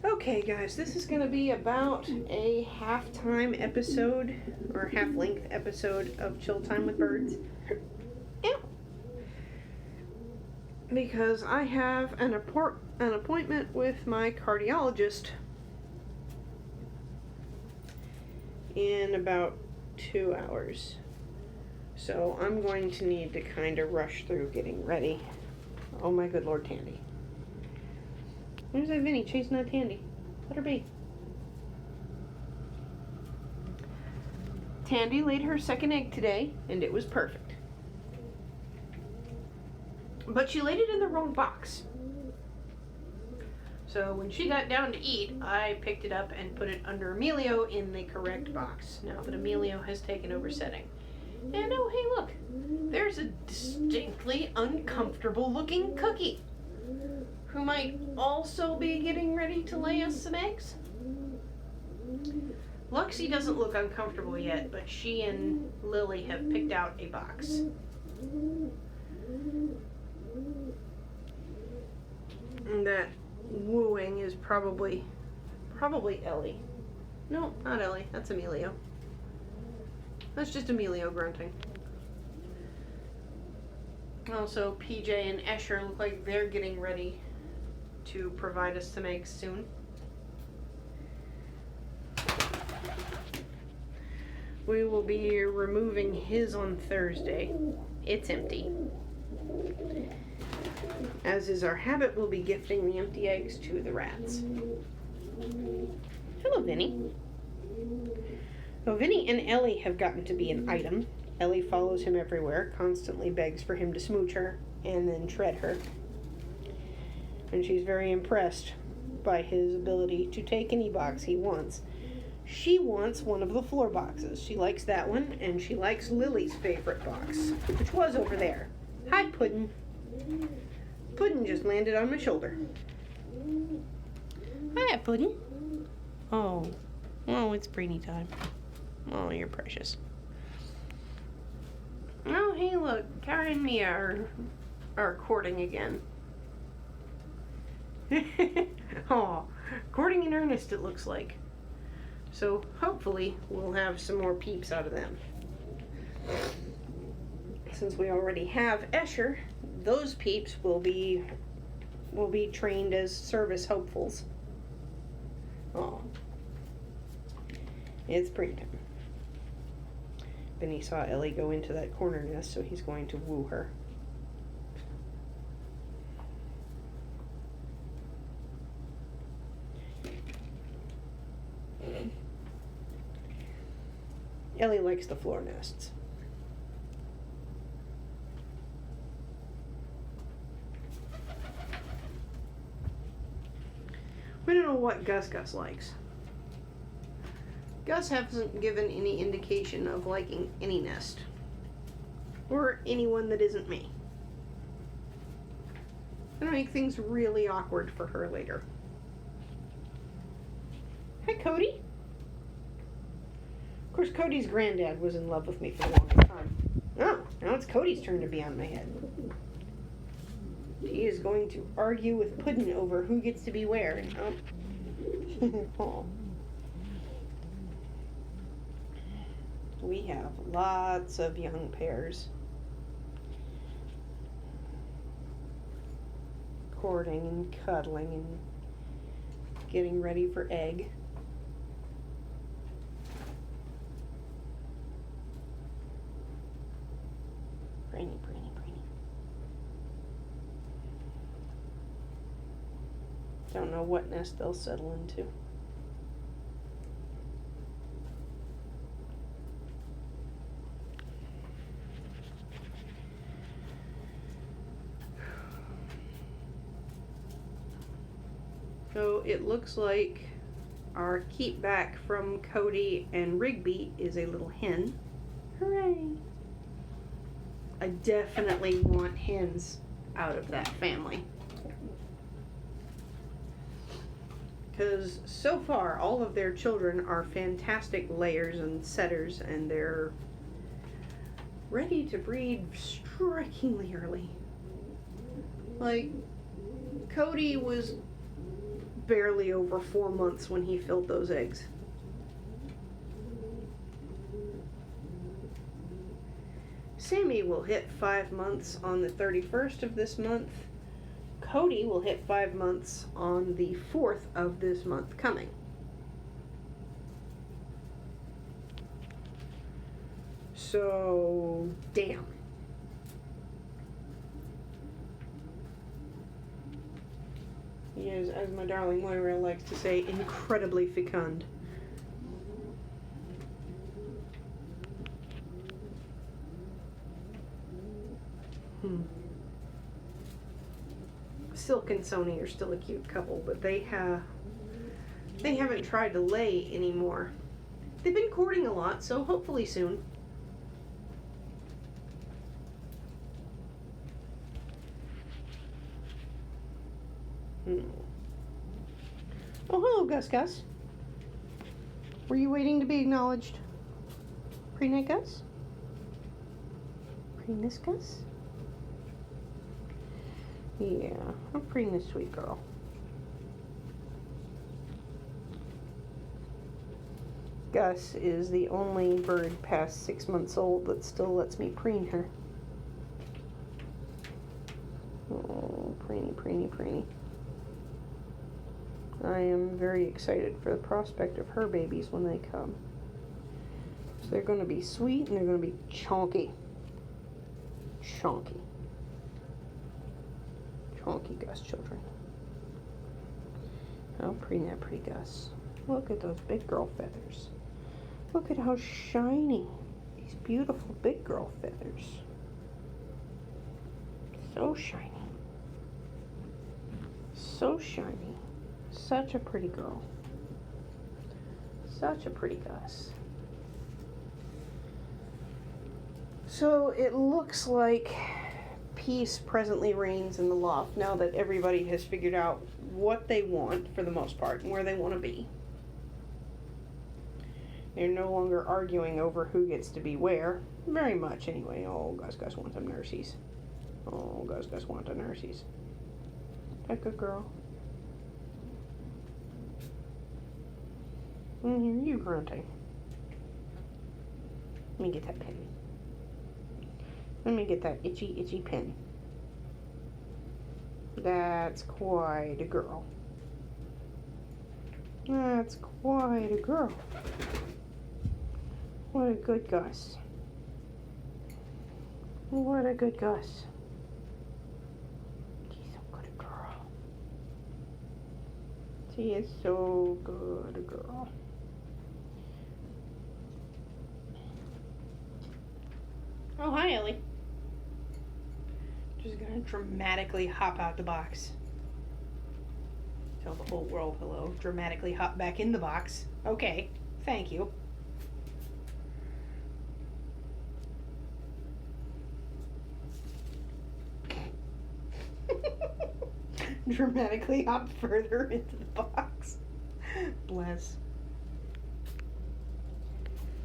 Okay, guys, this is going to be about a half-time episode, or half-length episode of Chill Time with Birds. Ew. Because I have an appointment with my cardiologist in about 2 hours. So I'm going to need to kind of rush through getting ready. Oh my good Lord, Tandy. Where's that Vinny chasing that Tandy? Let her be. Tandy laid her second egg today, and it was perfect. But she laid it in the wrong box. So when she got down to eat, I picked it up and put it under Emilio in the correct box, now that Emilio has taken over setting. And oh, hey, look, there's a distinctly uncomfortable looking cookie who might also be getting ready to lay us some eggs. Luxie doesn't look uncomfortable yet, but she and Lily have picked out a box. And that wooing is probably Ellie. No, not Ellie. That's Emilio. That's just Emilio grunting. Also, PJ and Escher look like they're getting ready to provide us some eggs soon. We will be removing his on Thursday. It's empty. As is our habit, we'll be gifting the empty eggs to the rats. Hello, Vinny. So Vinny and Ellie have gotten to be an item. Ellie follows him everywhere, constantly begs for him to smooch her, and then tread her. And she's very impressed by his ability to take any box he wants. She wants one of the floor boxes. She likes that one, and she likes Lily's favorite box, which was over there. Hi, Puddin'. Puddin' just landed on my shoulder. Hi, Puddin'. Oh, it's preeny time. Oh, you're precious. Oh, hey, look, Kara and Mia are courting again. Oh, courting in earnest, it looks like. So hopefully we'll have some more peeps out of them. Since we already have Escher, those peeps will be trained as service hopefuls. Oh, it's pretty time. Benny saw Ellie go into that corner nest, so he's going to woo her. Ellie likes the floor nests. We don't know what Gus likes. Gus hasn't given any indication of liking any nest. Or anyone that isn't me. It'll make things really awkward for her later. Hi, Cody. Of course, Cody's granddad was in love with me for the longest time. Oh, now it's Cody's turn to be on my head. He is going to argue with Puddin' over who gets to be where. Oh. We have lots of young pairs courting and cuddling and getting ready for egg. Brainy. Don't know what nest they'll settle into. So it looks like our keep back from Cody and Rigby is a little hen. Hooray! I definitely want hens out of that family. Because so far, all of their children are fantastic layers and setters, and they're ready to breed strikingly early. Like, Cody was barely over 4 months when he filled those eggs. Sammy will hit 5 months on the 31st of this month. Cody will hit 5 months on the 4th of this month coming. So, damn. He is, as my darling Moira likes to say, incredibly fecund. Silk and Sony are still a cute couple, but they haven't tried to lay anymore. They've been courting a lot, so hopefully soon. Oh, hello, Gus Gus. Were you waiting to be acknowledged? Pre-night Gus? Pre-night Gus? Yeah, I'm pre-night sweet girl. Gus is the only bird past 6 months old that still lets me preen her. Oh, preeny, preeny, preeny. I am very excited for the prospect of her babies when they come. So they're going to be sweet and they're going to be chonky. Chonky. Chonky Gus children. How pretty, Gus. Look at those big girl feathers. Look at how shiny. These beautiful big girl feathers. So shiny. So shiny. Such a pretty girl. Such a pretty Gus. So it looks like peace presently reigns in the loft now that everybody has figured out what they want for the most part and where they want to be. They're no longer arguing over who gets to be where. Very much anyway. Oh, Gus wants them nursies. Oh, Gus wants the nursies. That good girl. And you grunting. Let me get that pen. Let me get that itchy pen. That's quite a girl. That's quite a girl. What a good Gus. What a good Gus. She's so good a girl. She is so good a girl. Oh, hi, Ellie. Just gonna dramatically hop out the box. Tell the whole world hello. Dramatically hop back in the box. Okay, thank you. Dramatically hop further into the box. Bless.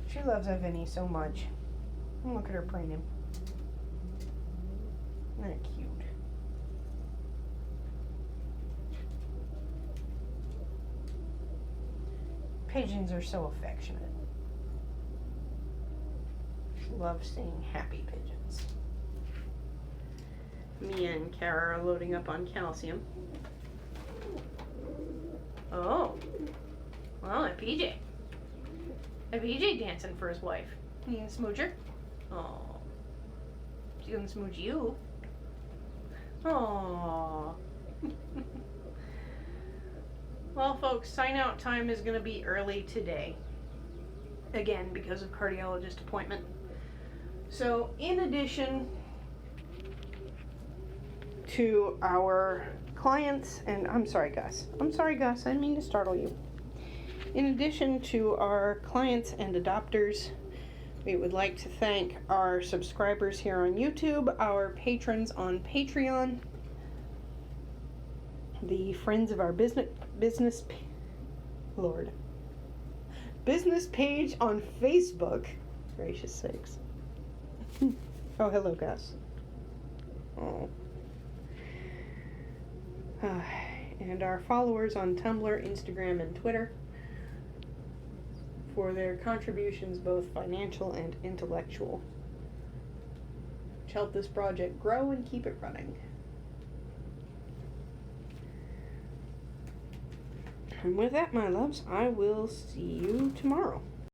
She loves Vinny so much. Look at her preening. Isn't that cute? Pigeons are so affectionate. Love seeing happy pigeons. Mia and Kara are loading up on calcium. Oh. Well, a PJ. A PJ dancing for his wife. You gonna smooch her? Oh. She's gonna smooch you. Oh. Well, folks, sign out time is gonna be early today. Again, because of cardiologist appointment. So, in addition to our clients, and I'm sorry, Gus. I didn't mean to startle you. In addition to our clients and adopters, we would like to thank our subscribers here on YouTube, our patrons on Patreon, the friends of our business page on Facebook. Gracious sakes. Oh, hello, Gus. Oh. and our followers on Tumblr, Instagram, and Twitter for their contributions, both financial and intellectual, which help this project grow and keep it running. And with that, my loves, I will see you tomorrow.